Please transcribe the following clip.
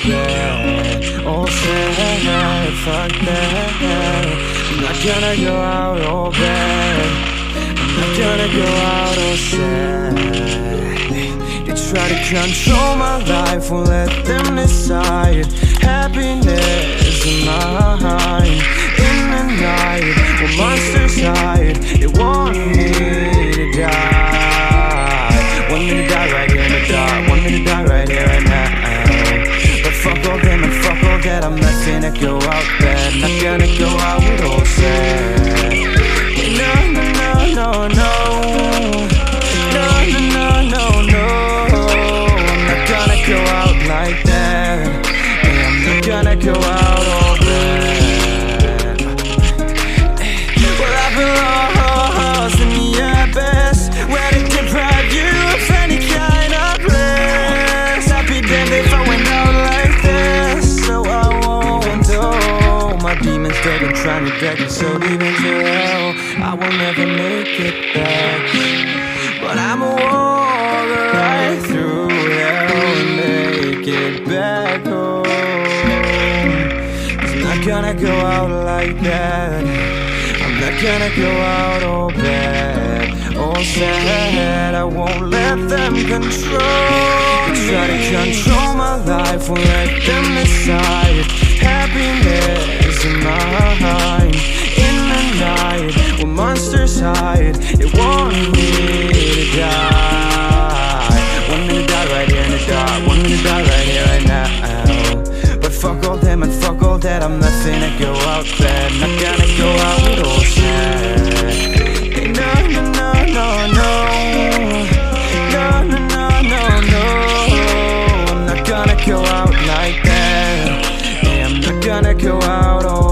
bad, all sad, fuck that. I'm not gonna go out all bad, I'm not gonna go out all sad. They try to control my life, won't let them decide. Happiness in mine, in the night, when monsters hide, they want me to die. Want me to die right here in the dark, want me to die right here and now. But fuck all them and fuck all that, I'm not gonna go out bad, not gonna go out with all sad. No, no, no, no, no, no, no, no, no, I'm not gonna go out like that. Yeah, I'm not gonna go out all bad. Well, I've been lost in the abyss, where they deprive you of any kind of bliss. I'd be damned if I went out like this, so I won't do. My demons begging, trying to drag me so deep into hell, I will never make it back. But I'ma walk right through hell and make it back home. 'Cause I'm not gonna go out like that, I'm not gonna go out all bad, all sad. I won't let them control me. Try to control my life, won't let them decide. Happiness in mine, in the night, when monsters hide, they want me to die. Want me to die right here in the dark, want me to die right here right now. But fuck all them and fuck all that, I'm not gonna go out bad, not gonna go out with all sad. Hey, no, no, no, no, no, no, no, no, no, no, I'm not gonna go out like that. Yeah, I'm not gonna go out all